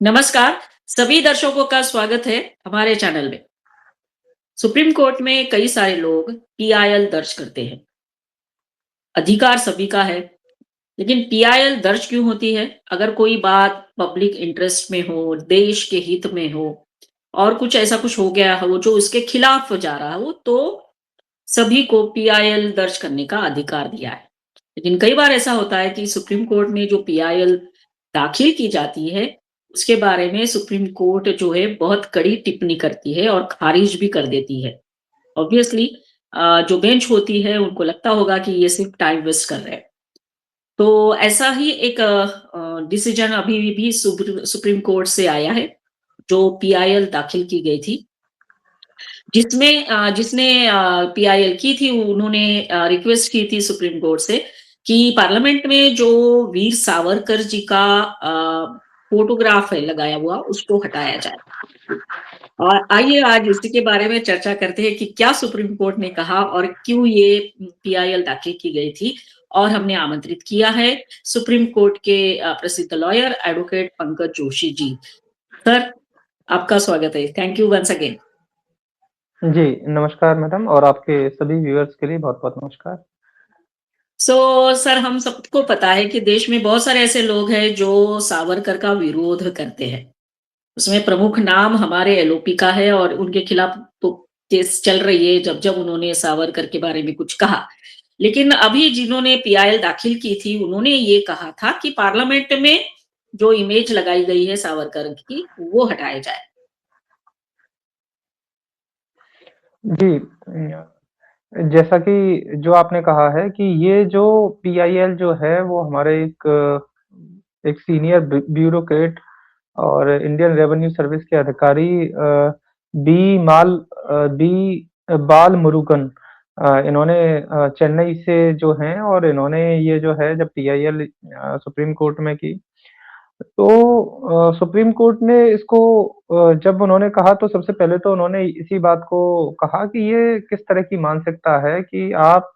नमस्कार, सभी दर्शकों का स्वागत है हमारे चैनल में। सुप्रीम कोर्ट में कई सारे लोग पीआईएल दर्ज करते हैं। अधिकार सभी का है, लेकिन पीआईएल दर्ज क्यों होती है? अगर कोई बात पब्लिक इंटरेस्ट में हो, देश के हित में हो और कुछ ऐसा कुछ हो गया हो जो उसके खिलाफ जा रहा हो, तो सभी को पीआईएल दर्ज करने का अधिकार दिया है। लेकिन कई बार ऐसा होता है कि सुप्रीम कोर्ट में जो पीआईएल दाखिल की जाती है, उसके बारे में सुप्रीम कोर्ट जो है बहुत कड़ी टिप्पणी करती है और खारिज भी कर देती है। ऑब्वियसली जो बेंच होती है उनको लगता होगा कि ये सिर्फ टाइम वेस्ट कर रहे हैं। तो ऐसा ही एक डिसीजन अभी भी सुप्रीम कोर्ट से आया है, जो पीआईएल दाखिल की गई थी। जिसमें जिसने पीआईएल की थी उन्होंने रिक्वेस्ट की थी सुप्रीम कोर्ट से कि पार्लियामेंट में जो वीर सावरकर जी का फोटोग्राफ है लगाया हुआ उसको हटाया जाए। और आइए आज इसी के बारे में चर्चा करते हैं कि क्या सुप्रीम कोर्ट ने कहा और क्यों ये पीआईएल दाखिल की गई थी। और हमने आमंत्रित किया है सुप्रीम कोर्ट के प्रसिद्ध lawyer advocate Pankaj Joshi ji. Sir, आपका स्वागत है। Thank you once again. जी, नमस्कार मैडम और आपके सभी व्यूअर्स के लिए बहुत-बहुत नमस्कार। सर, हम सबको पता है कि देश में बहुत सारे ऐसे लोग हैं जो सावरकर का विरोध करते हैं। उसमें प्रमुख नाम हमारे एलओपी का है और उनके खिलाफ तो केस चल रही है जब उन्होंने सावरकर के बारे में कुछ कहा। लेकिन अभी जिन्होंने पीआईएल दाखिल की थी उन्होंने ये कहा था कि पार्लियामेंट में जो इमेज लगाई गई है सावरकर की वो हटाया जाए। जी, जैसा कि जो आपने कहा है कि ये जो पीआईएल जो है वो हमारे एक सीनियर ब्यूरोक्रेट और इंडियन रेवेन्यू सर्विस के अधिकारी बी बाल मुरुगन इन्होंने चेन्नई से जो हैं और इन्होंने ये जो है जब पीआईएल सुप्रीम कोर्ट में की तो सुप्रीम कोर्ट ने इसको जब उन्होंने कहा तो सबसे पहले तो उन्होंने इसी बात को कहा कि ये किस तरह की मानसिकता है कि आप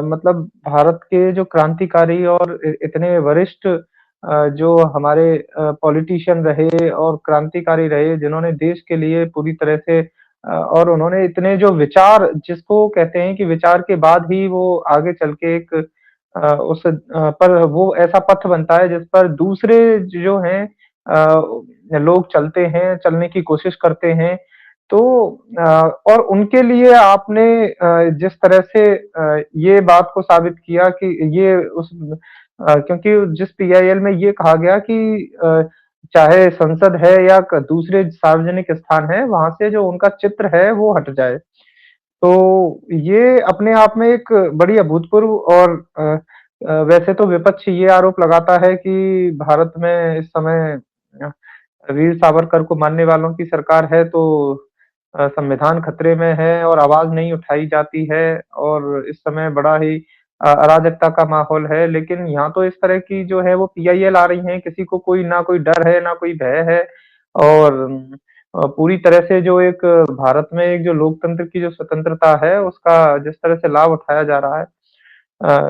मतलब भारत के जो क्रांतिकारी और इतने वरिष्ठ जो हमारे पॉलिटिशियन रहे और क्रांतिकारी रहे जिन्होंने देश के लिए पूरी तरह से और उन्होंने इतने जो विचार जिसको कहते हैं कि विचार के बाद ही वो आगे चल के एक पर वो ऐसा पथ बनता है जिस पर दूसरे जो हैं लोग चलते हैं, चलने की कोशिश करते हैं। तो अ, और उनके लिए आपने जिस तरह से ये बात को साबित किया कि ये क्योंकि जिस पीआईएल में ये कहा गया कि चाहे संसद है या दूसरे सार्वजनिक स्थान है, वहाँ से जो उनका चित्र है वो हट जाए। तो ये अपने आप में एक बड़ी अभूतपूर्व और वैसे तो विपक्ष ये आरोप लगाता है कि भारत में इस समय अ, वीर सावरकर को मानने वालों की सरकार है तो संविधान खतरे में है और आवाज़ नहीं उठाई जाती है और इस समय बड़ा ही अराजकता का माहौल है। लेकिन यहाँ तो इस तरह की जो है वो पीआईएल आ रही हैं, किसी को कोई ना कोई डर है, ना कोई भय है और पूरी तरह से जो एक भारत में एक जो लोकतंत्र की जो स्वतंत्रता है, उसका जिस तरह से लाभ उठाया जा रहा है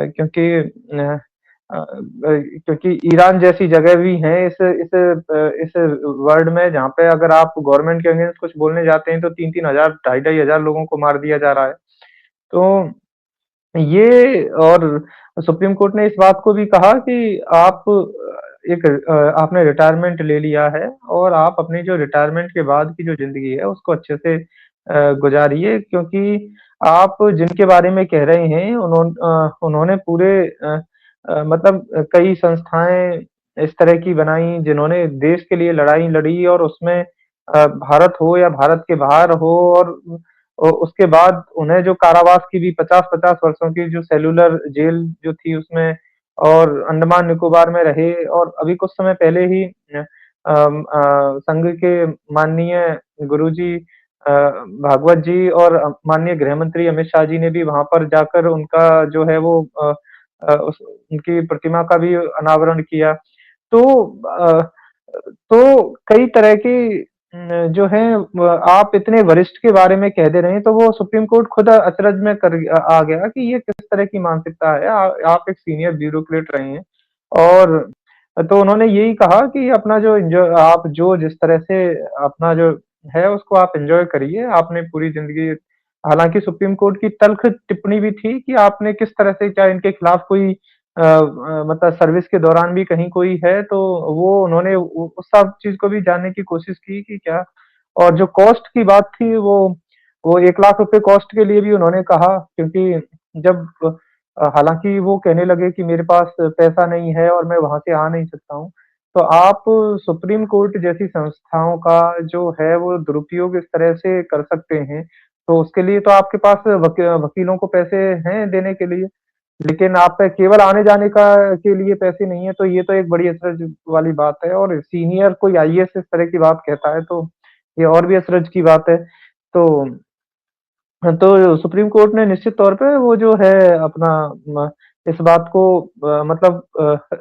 क्योंकि ईरान जैसी जगह भी है इस वर्ल्ड में जहाँ पे अगर आप गवर्नमेंट के अगेंस्ट कुछ बोलने जाते हैं तो 3-3 हज़ार, ढाई-ढाई हज़ार लोगों को मार दिया जा रहा है। तो ये और सुप्रीम कोर्ट ने इस बात को भी कहा कि आप आपने रिटायरमेंट ले लिया है और आप अपनी जो रिटायरमेंट के बाद की जो ज़िंदगी है उसको अच्छे से गुज़ारिए क्योंकि आप जिनके बारे में कह रहे हैं उन्होंने पूरे मतलब कई संस्थाएँ इस तरह की बनाई जिन्होंने देश के लिए लड़ाई लड़ी और उसमें भारत हो या भारत के बाहर हो और उसके बाद उन्हें जो कारावास की भी 50-50 वर्षों की जो सेल्युलर जेल जो थी उसमें और अंडमान निकोबार में रहे और अभी कुछ समय पहले ही संघ के माननीय गुरुजी भागवत जी और माननीय गृह मंत्री अमित शाह जी ने भी वहाँ पर जाकर उनका जो है वो उनकी प्रतिमा का भी अनावरण किया। तो अ, तो कई तरह की जो है आप इतने वरिष्ठ के बारे में कह दे रहे हैं, तो वो सुप्रीम कोर्ट खुद अचरज में आ गया कि ये किस तरह की मानसिकता है। आप एक सीनियर ब्यूरोक्रेट रहे हैं और तो उन्होंने यही कहा कि अपना जो एन्जॉय आप जो जिस तरह से अपना जो है उसको आप एन्जॉय करिए, आपने पूरी ज़िंदगी हालाँकि सुप्रीम कोर्ट की तल्ख़ टिप्पणी भी थी कि आपने किस तरह से क्या इनके खिलाफ कोई मतलब सर्विस के दौरान भी कहीं कोई है, तो वो उन्होंने उ उस सब चीज़ को भी जानने की कोशिश की कि क्या और जो कॉस्ट की बात थी वो 1 लाख रुपए कॉस्ट के लिए भी उन्होंने कहा क्योंकि जब हालाँकि वो कहने लगे कि मेरे पास पैसा नहीं है और मैं वहाँ से आ नहीं सकता हूँ। तो आप सुप्रीम कोर्ट जैसी संस्थाओं का जो है वो दुरुपयोग इस तरह से कर सकते हैं, तो उसके लिए तो आपके पास वकीलों को पैसे हैं देने के लिए। लेकिन आप पे केवल आने-जाने का के लिए पैसे नहीं है, तो ये तो एक बड़ी अचरज वाली बात है और सीनियर कोई आईएएस इस तरह की बात कहता है, तो ये और भी अचरज की बात है। तो हाँ, तो सुप्रीम कोर्ट ने निश्चित तौर पे वो जो है अपना म इस बात को मतलब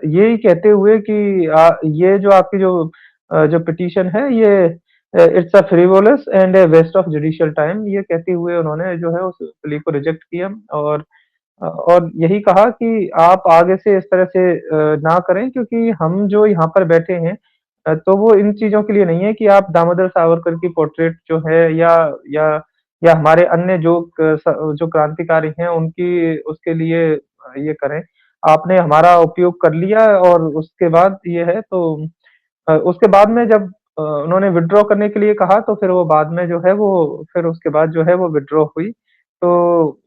यही कहते हुए कि ये जो आपकी जो पिटीशन है ये it's a frivolous and a waste of judicial time ये कहते हुए उन्होंने जो है उस प्ली को रिजेक्ट किया और और यही कहा कि आप आगे से इस तरह से ना करें क्योंकि हम जो यहाँ पर बैठे हैं तो वो इन चीज़ों के लिए नहीं है कि आप दामोदर सावरकर की पोर्ट्रेट जो है या या हमारे अन्य जो क्रांतिकारी हैं उनकी उसके लिए ये करें। आपने हमारा उपयोग कर लिया और उसके बाद ये है तो उसके बाद में जब उन्होंने विथड्रॉ करने के लिए कहा तो फिर वो बाद में जो है वो फिर उसके बाद जो है वो विथड्रॉ हुई। तो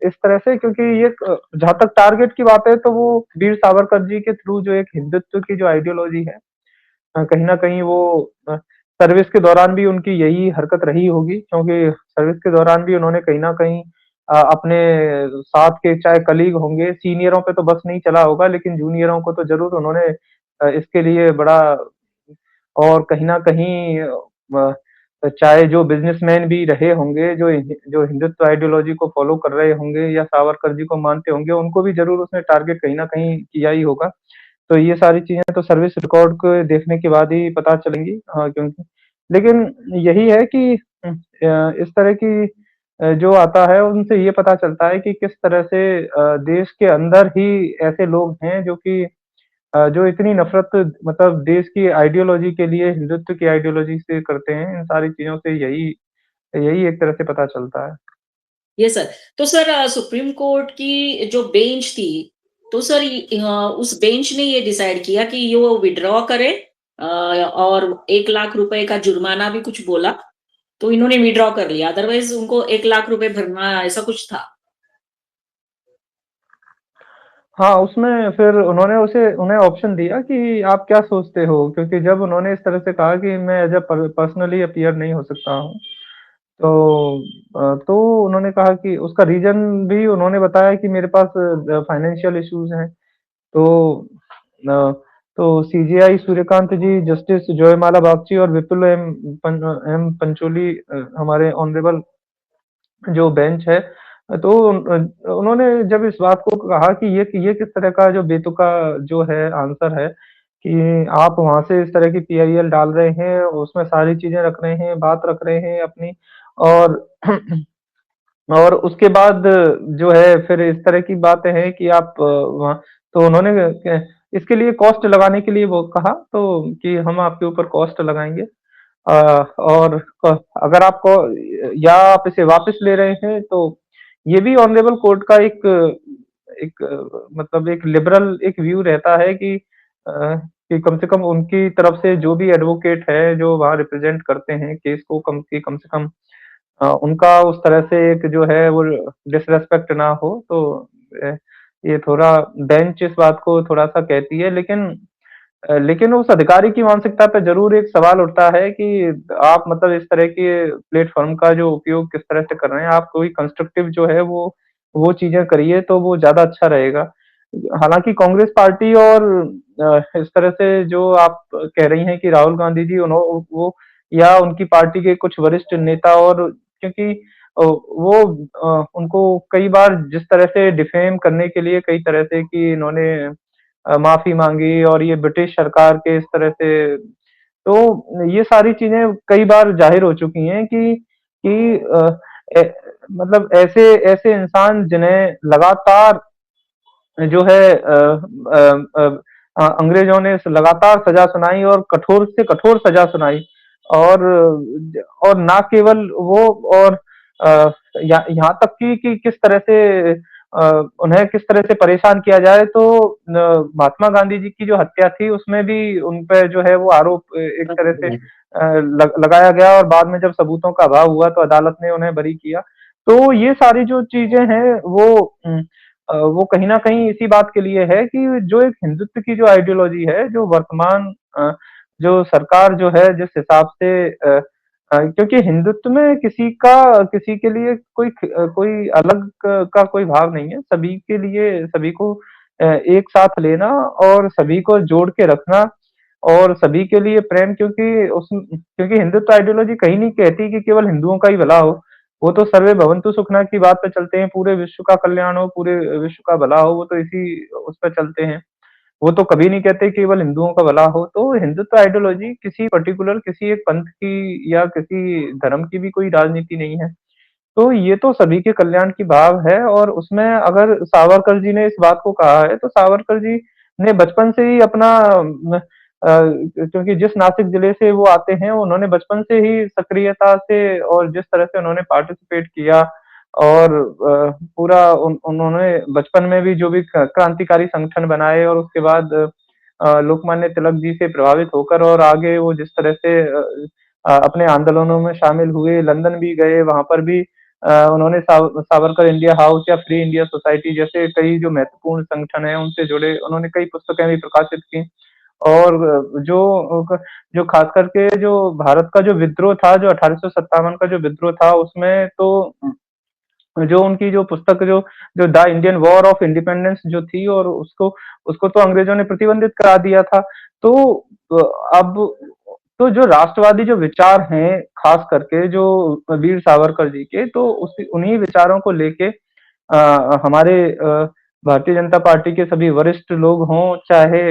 इस तरह से क्योंकि ये जहाँ तक टारगेट की बात है तो वो वीर सावरकर जी के थ्रू जो एक हिंदुत्व की जो आइडियोलॉजी है कहीं न कहीं वो सर्विस के दौरान भी उनकी यही हरकत रही होगी क्योंकि सर्विस के दौरान भी उन्होंने कहीं न कहीं अपने साथ के चाहे कलीग होंगे, सीनियरों पे तो बस नहीं चला होगा लेकिन जूनियरों को तो ज़रूर उन्होंने इसके लिए बड़ा और कहीं न कहीं चाहे जो बिज़नेसमैन भी रहे होंगे, जो हिंदुत्व आइडियोलॉजी को फ़ॉलो कर रहे होंगे या सावरकर जी को मानते होंगे, उनको भी ज़रूर उसने टारगेट कहीं न कहीं किया ही होगा। तो ये सारी चीज़ें तो सर्विस रिकॉर्ड को देखने के बाद ही पता चलेंगी क्योंकि लेकिन यही है कि इस तरह की जो आता है उनसे ये पता चलता है कि किस तरह से देश के अंदर ही ऐसे लोग हैं जो कि जो इतनी नफ़रत मतलब देश की आइडियोलॉजी के लिए, हिंदुत्व की आइडियोलॉजी से करते हैं, इन सारी चीज़ों से यही यही एक तरह से पता चलता है। Yes sir. तो सर सुप्रीम कोर्ट की जो बेंच थी, तो सर उस बेंच ने ये डिसाइड किया कि ये वो विथड्रॉ करे और 1 लाख रुपए का जुर्माना भी कुछ बोला, तो इन्होंने विथड्रॉ कर लिया, अदरवाइज़ उनको 1 लाख रुपए भरना ऐसा कुछ था। हाँ, उसमें फिर उन्होंने उसे उन्हें ऑप्शन दिया कि आप क्या सोचते हो? क्योंकि जब उन्होंने इस तरह से कहा कि मैं एज़ अ पर्सनली अपीयर नहीं हो सकता हूँ, तो तो उन्होंने कहा कि उसका रीज़न भी उन्होंने बताया कि मेरे पास फाइनेंशियल इश्यूज़ हैं। तो अ, तो सीजेआई सूर्यकांत जी, जस्टिस जयमाला बागची और विपुल एम पंचोली हमारे ऑनरेबल जो बेंच है तो उन्होंने जब इस बात को कहा कि ये किस तरह का जो बेतुका जो है आंसर है कि आप वहाँ से इस तरह की पीआईएल डाल रहे हैं, उसमें सारी चीज़ें रख रहे हैं, बात रख रहे हैं अपनी और और उसके बाद जो है फिर इस तरह की बातें हैं कि आप वहाँ तो उन्होंने इसके लिए कॉस्ट लगाने के लिए वो कहा तो कि हम आपके ऊपर कॉस्ट लगाएँगे। और अगर आपको या आप इसे वापस ले रहे हैं तो ये भी ऑनरेबल कोर्ट का एक एक मतलब एक लिबरल एक व्यू रहता है कि कम से कम उनकी तरफ से जो भी एडवोकेट है, जो वहाँ रिप्रेज़ेंट करते हैं केस को कम से कम उनका उस तरह से एक जो है वो डिसरिस्पेक्ट ना हो तो अ, ये थोड़ा बेंच इस बात को थोड़ा-सा कहती है लेकिन उस अधिकारी की मानसिकता पे ज़रूर एक सवाल उठता है कि आप मतलब इस तरह के प्लेटफ़ॉर्म का जो उपयोग किस तरह से कर रहे हैं, आप कोई कंस्ट्रक्टिव जो है वो चीज़ें करिए तो वो ज़्यादा अच्छा रहेगा। हालाँकि कांग्रेस पार्टी और इस तरह से जो आप कह रही हैं कि राहुल गांधी जी वो या उनकी पार्टी के कुछ वरिष्ठ नेता और क्योंकि वो उनको कई बार जिस तरह से डिफेम करने के लिए कई तरह से कि इन्होंने माफ़ी माँगी और ये ब्रिटिश सरकार के इस तरह से तो ये सारी चीज़ें कई बार ज़ाहिर हो चुकी हैं कि ए मतलब ऐसे ऐसे इंसान जिन्हें लगातार जो है अंग्रेजों ने लगातार सजा सुनाई और कठोर से कठोर सजा सुनाई। और और ना केवल वो, और यहाँ तक कि किस तरह से उन्हें किस तरह से परेशान किया जाए, तो महात्मा गांधी जी की जो हत्या थी उसमें भी उन पे जो है वो आरोप एक तरह से लगाया गया, और बाद में जब सबूतों का अभाव हुआ तो अदालत ने उन्हें बरी किया। तो ये सारी जो चीजें हैं वो कहीं न कहीं इसी बात के लिए है कि जो एक हिंदुत्व की जो आइडियोलॉजी है, जो वर्तमान जो सरकार जो है जिस हिसाब से क्योंकि हिंदुत्व में किसी के लिए कोई अलग का कोई भाव नहीं है। सभी के लिए सभी को एक साथ लेना और सभी को जोड़ के रखना और सभी के लिए प्रेम, क्योंकि हिंदुत्व आइडियोलॉजी कहीं नहीं कहती कि केवल हिंदुओं का ही भला हो। वो तो सर्वे भवन्तु सुखना की बात पे चलते हैं, पूरे विश्व का कल्याण हो, पूरे विश्व का भला हो, वो तो इसी उस पे चलते हैं। वो तो कभी नहीं कहते केवल हिंदुओं का भला हो। तो हिंदुत्व आइडियोलॉजी किसी एक पंथ की या किसी धर्म की भी कोई राजनीति नहीं है। तो ये तो सभी के कल्याण की भाव है, और उसमें अगर सावरकर जी ने इस बात को कहा है, तो सावरकर जी ने बचपन से ही अपना क्योंकि जिस नासिक जिले से वो आते हैं, उन्होंने बचपन से ही सक्रियता से और जिस तरह से उन्होंने पार्टिसिपेट किया, और पूरा उन्होंने बचपन में भी जो भी क्रांतिकारी संगठन बनाए, और उसके बाद लोकमान्य तिलक जी से प्रभावित होकर और आगे वो जिस तरह से अपने आंदोलनों में शामिल हुए, लंदन भी गए, वहां पर भी उन्होंने सावरकर इंडिया हाउस या फ्री इंडिया सोसाइटी जैसे कई जो महत्वपूर्ण संगठन है उनसे जुड़े, उन्होंने कई पुस्तकें भी प्रकाशित की। और जो खास करके जो भारत का जो विद्रोह था, जो 1857 का जो विद्रोह था, उसमें तो जो उनकी जो पुस्तक जो जो the Indian war of independence जो थी, और उसको उसको तो अंग्रेजों ने प्रतिबंधित करा दिया था। तो अब तो जो राष्ट्रवादी जो विचार हैं, खास करके जो वीर सावरकर जी के, तो उसी उन्हीं विचारों को लेके हमारे भारतीय जनता पार्टी के सभी वरिष्ठ लोग हों, चाहे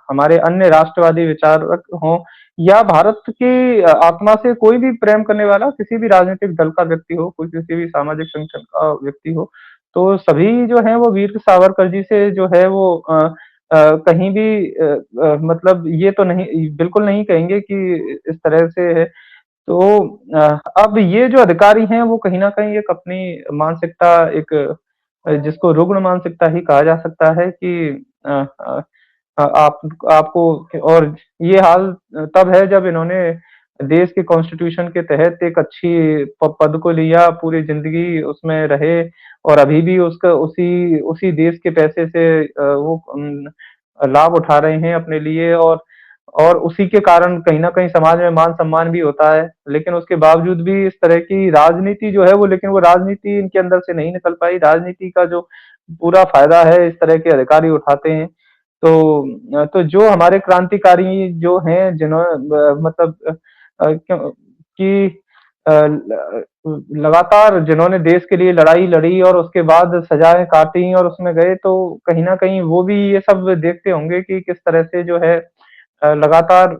हमारे अन्य राष्ट्रवादी विचारक हों, या भारत की आत्मा से कोई भी प्रेम करने वाला किसी भी राजनीतिक दल का व्यक्ति हो, कोई किसी भी सामाजिक संगठन का व्यक्ति हो, तो सभी जो है वो वीर सावरकर जी से जो है वो कहीं भी मतलब ये तो नहीं, बिल्कुल नहीं कहेंगे कि इस तरह से है। तो अब ये जो अधिकारी हैं वो कहीं न कहीं एक अपनी मानसिकता, एक जिसको रुग्ण मानसिकता ही कहा जा सकता है कि अ अ आप आपको, और ये हाल तब है जब इन्होंने देश के कॉन्स्टिट्यूशन के तहत एक अच्छी पद को लिया, पूरी ज़िंदगी उसमें रहे, और अभी भी उसका उसी उसी देश के पैसे से वो लाभ उठा रहे हैं अपने लिए, और उसी के कारण कहीं न कहीं समाज में मान-सम्मान भी होता है। लेकिन उसके बावजूद भी इस तरह की राजनीति जो है वो, लेकिन वो राजनीति इनके अंदर से नहीं निकल पाई। राजनीति का जो पूरा फ़ायदा है इस तरह के अधिकारी उठाते हैं। तो जो हमारे क्रांतिकारी जो हैं, मतलब क्यों कि लगातार जिन्होंने देश के लिए लड़ाई लड़ी और उसके बाद सजाएँ काटी और उसमें गए, तो कहीं न कहीं वो भी ये सब देखते होंगे कि किस तरह से जो है लगातार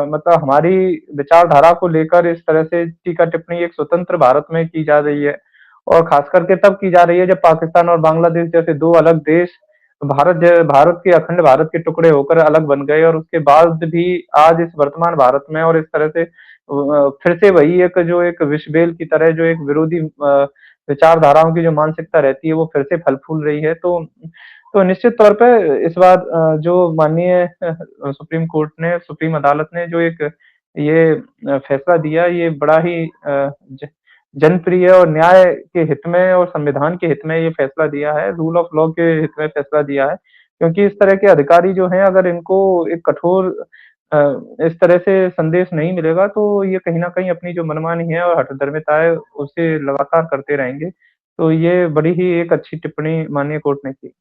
मतलब हमारी विचारधारा को लेकर इस तरह से टीका-टिप्पणी एक स्वतंत्र भारत में की जा रही है, और खास करके तब की जा रही है जब पाकिस्तान और बांग्लादेश जैसे 2 अलग देश भारत के अखंड भारत के टुकड़े होकर अलग बन गए, और उसके बाद भी आज इस वर्तमान भारत में और इस तरह से फिर से वही एक विषबेल की तरह जो एक विरोधी विचारधाराओं की जो मानसिकता रहती है वो फिर से फल-फूल रही है। तो निश्चित तौर पे इस बार जो माननीय सुप्रीम कोर्ट ने, सुप्रीम अदालत ने जो एक ये फैसला दिया, ये बड़ा ही ज जनप्रिय और न्याय के हित में और संविधान के हित में ये फैसला दिया है, रूल ऑफ लॉ के हित में फैसला दिया है। क्योंकि इस तरह के अधिकारी जो हैं, अगर इनको एक कठोर अ, इस तरह से संदेश नहीं मिलेगा, तो ये कहीं न कहीं अपनी जो मनमानी है और हठधर्मिता है, उसे लगातार करते रहेंगे। तो ये बड़ी ही एक अच्छी टिप्पणी माननीय कोर्ट ने की।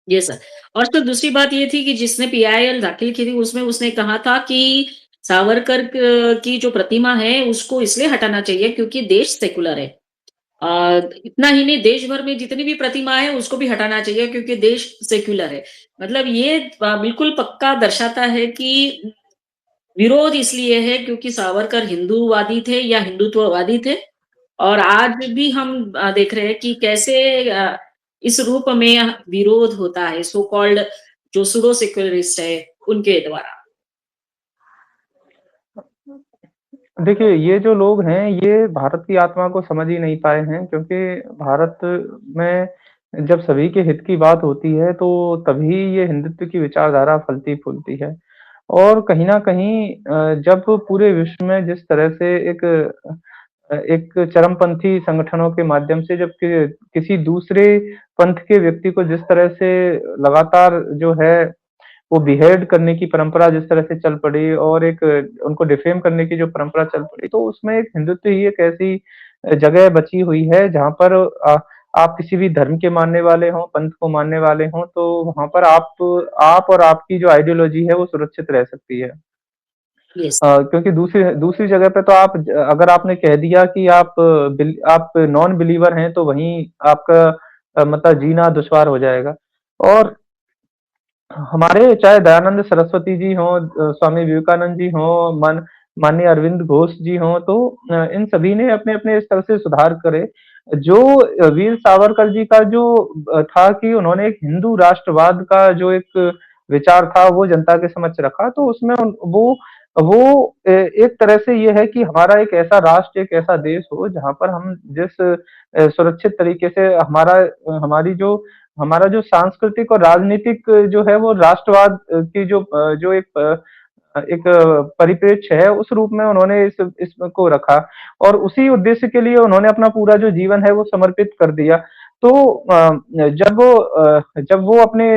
जी सर। और सर दूसरी बात ये थी कि जिसने पीआईएल दाखिल की थी उसमें उसने कहा था कि सावरकर की जो प्रतिमा है उसको इसलिए हटाना चाहिए क्योंकि देश सेकुलर है। इतना ही नहीं, देश भर में जितनी भी प्रतिमा है उसको भी हटाना चाहिए क्योंकि देश सेक्युलर है। मतलब ये बिल्कुल पक्का दर्शाता है कि विरोध इसलिए है क्योंकि सावरकर हिंदूवादी थे या हिंदुत्ववादी थे। और आज भी हम देख रहे हैं कि कैसे इस रूप में विरोध होता है, सो कॉल्ड जो सूडो सेक्युलरिस्ट है उनके द्वारा? देखिए, ये जो लोग हैं, ये भारत की आत्मा को समझ ही नहीं पाए हैं क्योंकि भारत में जब सभी के हित की बात होती है, तो तभी ये हिंदुत्व की विचारधारा फलती-फूलती है। और कहीं न कहीं जब पूरे विश्व में जिस तरह से एक चरमपंथी संगठनों के माध्यम से जब किसी दूसरे पंथ के व्यक्ति को जिस तरह से लगातार जो है वो बिहेड करने की परंपरा जिस तरह से चल पड़ी और एक उनको डिफेम करने की जो परंपरा चल पड़ी, तो उसमें एक हिंदुत्व ही एक ऐसी जगह बची हुई है जहाँ पर आप किसी भी धर्म के मानने वाले हों, पंथ को मानने वाले हों, तो वहाँ पर आप और आपकी जो आइडियोलॉजी है वो सुरक्षित रह सकती है। यस। क्योंकि दूसरी दूसरी जगह पे तो अगर आपने कह दिया कि आप नॉन बिलीवर हैं, तो वहीं आपका मतलब जीना दुश्वार हो जाएगा। और हमारे चाहे दयानंद सरस्वती जी हों, स्वामी विवेकानंद जी हों, माननीय अरविंद घोष जी हों, तो इन सभी ने अपने-अपने स्तर से सुधार करे। जो वीर सावरकर जी का जो था कि उन्होंने एक हिंदू राष्ट्रवाद का जो एक विचार था, वो जनता के समक्ष रखा, तो उसमें एक तरह से ये है कि हमारा एक ऐसा राष्ट्र, एक ऐसा देश हो, जहाँ पर हम जिस सुरक्षित तरीके से हमारा जो सांस्कृतिक और राजनीतिक जो है वो राष्ट्रवाद की एक परिप्रेक्ष्य है उस रूप में उन्होंने इस इसको रखा और उसी उद्देश्य के लिए उन्होंने अपना पूरा जो जीवन है वो समर्पित कर दिया। तो जब वो अपने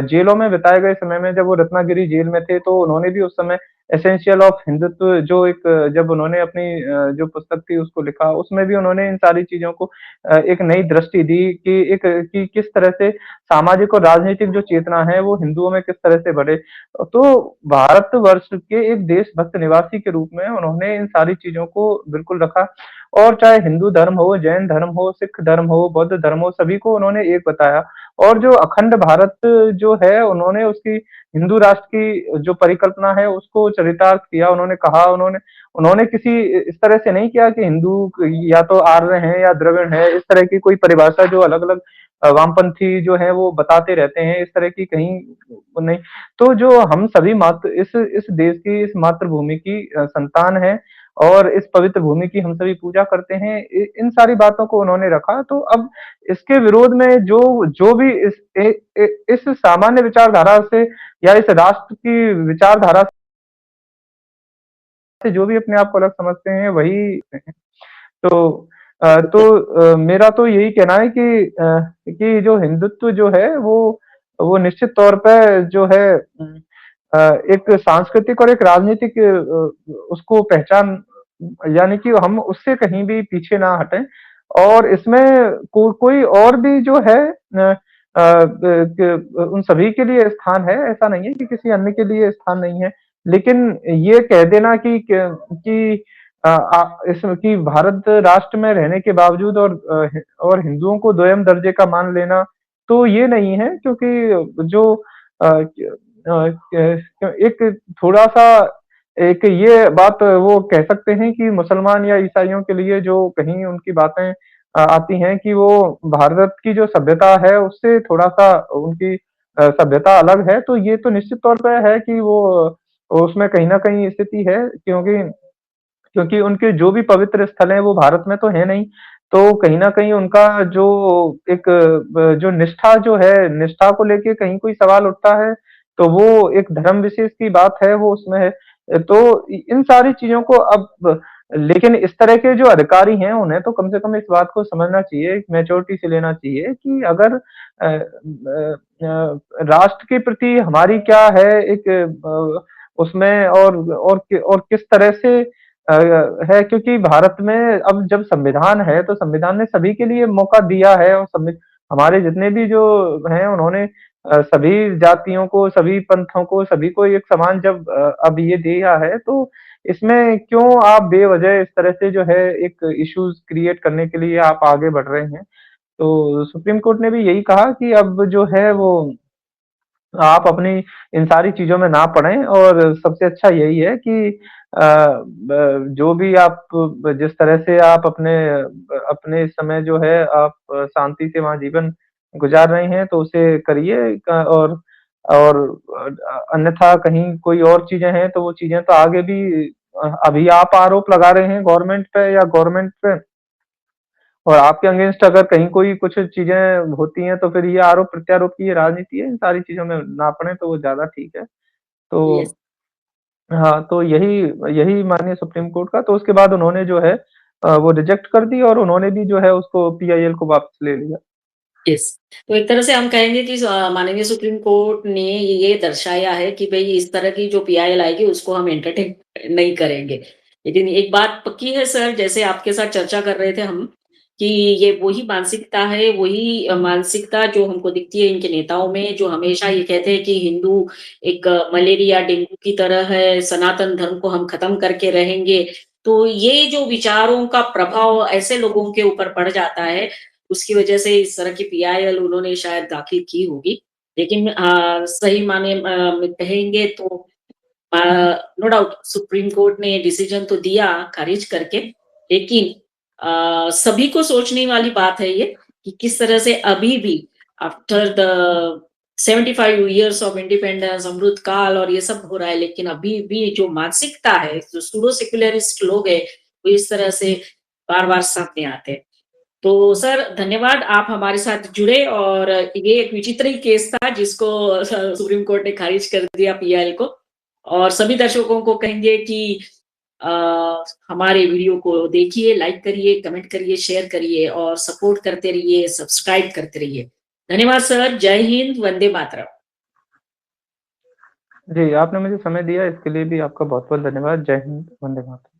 जेलों में बिताए गए समय में जब वो रत्नागिरी जेल में थे तो उन्होंने भी उस समय एसेंशियल ऑफ हिंदुत्व जो एक जब उन्होंने अपनी जो पुस्तक थी उसको लिखा उसमें भी उन्होंने इन सारी चीज़ों को एक नई दृष्टि दी कि किस तरह से सामाजिक और राजनीतिक जो चेतना है वो हिंदुओं में किस तरह से बढ़े। तो भारतवर्ष के एक देशभक्त निवासी के रूप में उन्होंने इन सारी चीज़ों को बिल्कुल रखा और चाहे हिंदू धर्म हो, जैन धर्म हो, सिख धर्म हो, बौद्ध धर्म हो, सभी को उन्होंने एक बताया और जो अखंड भारत जो है उन्होंने उसकी हिंदू राष्ट्र की जो परिकल्पना है उसको चरितार्थ किया। उन्होंने उन्होंने किसी इस तरह से नहीं किया कि हिंदू या तो आर्य हैं या द्रविड़ है, इस तरह की कोई परिभाषा जो अलग-अलग वामपंथी जो है वो बताते रहते हैं, इस तरह की कहीं नहीं। तो जो हम सभी मातृ इस देश की, इस मातृभूमि की संतान हैं और इस पवित्र भूमि की हम सभी पूजा करते हैं। इन सारी बातों को उन्होंने रखा, तो अब इसके विरोध में जो जो भी इस सामान्य विचारधारा से या इस राष्ट्र की विचारधारा से जो भी अपने आप को अलग समझते हैं वही तो मेरा तो यही कहना है कि जो हिंदुत्व जो है वो निश्चित तौर पे जो है एक सांस्कृतिक और एक राजनीतिक उसको पहचान यानी कि हम उससे कहीं भी पीछे ना हटें और इसमें कोई और भी जो है उन सभी के लिए स्थान है, ऐसा नहीं है कि किसी अन्य के लिए स्थान नहीं है। लेकिन ये कह देना कि इसमें कि भारत राष्ट्र में रहने के बावजूद और हिंदुओं को दोयम दर्जे का मान लेना, तो ये नहीं है क्योंकि जो एक थोड़ा-सा एक ये बात वो कह सकते हैं कि मुसलमान या ईसाइयों के लिए जो कहीं उनकी बातें आती हैं कि वो भारत की जो सभ्यता है उससे थोड़ा-सा उनकी सभ्यता अलग है, तो ये तो निश्चित तौर पे है कि वो उसमें कहीं न कहीं स्थिति है क्योंकि क्योंकि उनके जो भी पवित्र स्थल हैं वो भारत में तो है नहीं, तो कहीं न कहीं उनका जो एक जो निष्ठा जो है, निष्ठा को लेके कहीं कोई सवाल उठता है, तो वो एक धर्म विशेष की बात है वो उसमें है। तो इन सारी चीज़ों को अब लेकिन इस तरह के जो अधिकारी हैं उन्हें तो कम से कम इस बात को समझना चाहिए, एक मैच्योरिटी से लेना चाहिए कि अगर राष्ट्र के प्रति हमारी क्या है एक उसमें और किस तरह से है क्योंकि भारत में अब जब संविधान है, तो संविधान ने सभी के लिए मौका दिया है और हमारे जितने भी जो हैं उन्होंने सभी जातियों को, सभी पंथों को, सभी को एक समान जब अब ये दिया है, तो इसमें क्यों आप बेवजह इस तरह से जो है एक इश्यूज़ क्रिएट करने के लिए आप आगे बढ़ रहे हैं। तो सुप्रीम कोर्ट ने भी यही कहा कि अब जो है वो आप अपनी इन सारी चीज़ों में ना पड़ें और सबसे अच्छा यही है कि जो भी आप जिस तरह से आप अपने इस समय जो है आप शांति से वहाँ जीवन गुज़ार रहे हैं, तो उसे करिए और और अन्यथा कहीं कोई और चीज़ें हैं, तो वो चीज़ें तो आगे भी अभी आप आरोप लगा रहे हैं गवर्नमेंट पे या गवर्नमेंट पे और आपके अगेंस्ट अगर कहीं कोई कुछ चीज़ें होती हैं, तो फिर ये आरोप-प्रत्यारोप की ये राजनीति है, इन सारी चीज़ों में ना पड़े तो वो ज़्यादा ठीक है। यस, तो हाँ, तो यही यही माननीय सुप्रीम कोर्ट का तो उसके बाद उन्होंने जो है वो रिजेक्ट कर दी और उन्होंने भी जो है उसको पीआईएल को वापस ले लिया। यस। तो एक तरह से हम कहेंगे कि माननीय सुप्रीम कोर्ट ने ये दर्शाया है कि भई इस तरह की जो पीआईएल आएगी उसको हम एंटरटेन नहीं करेंगे। लेकिन एक बात पक्की है सर, जैसे आपके साथ चर्चा कर रहे थे हम, कि ये वही मानसिकता है, वही मानसिकता जो हमको दिखती है इनके नेताओं में, जो हमेशा ये कहते हैं कि हिंदू एक मलेरिया, डेंगू की तरह है, सनातन धर्म को हम खत्म करके रहेंगे। तो ये जो विचारों का प्रभाव ऐसे लोगों के ऊपर पड़ जाता है, उसकी वजह से इस तरह की पीआईएल उन्होंने शायद दाखिल की होगी। लेकिन सही माने में कहेंगे तो अ, नो डाउट सुप्रीम कोर्ट ने डिसीजन तो दिया खारिज करके, लेकिन सभी को सोचने वाली बात है ये कि किस तरह से अभी भी after the 75 years of independence, अमृत काल और ये सब हो रहा है, लेकिन अभी भी जो मानसिकता है, जो सूडो सेक्युलरिस्ट लोग हैं, वो इस तरह से बार-बार सामने आते हैं। तो सर धन्यवाद आप हमारे साथ जुड़े और ये एक विचित्र ही केस था जिसको सुप्रीम कोर्ट ने खारिज कर दिया पीआईएल को और सभी दर्शकों को कहेंगे कि अ, हमारे वीडियो को देखिए, लाइक करिए, कमेंट करिए, शेयर करिए और सपोर्ट करते रहिए, सब्सक्राइब करते रहिए। धन्यवाद सर, जय हिंद, वंदे मातरम। जी, आपने मुझे समय दिया इसके लिए भी आपका बहुत-बहुत धन्यवाद। जय हिंद, वंदे मातरम।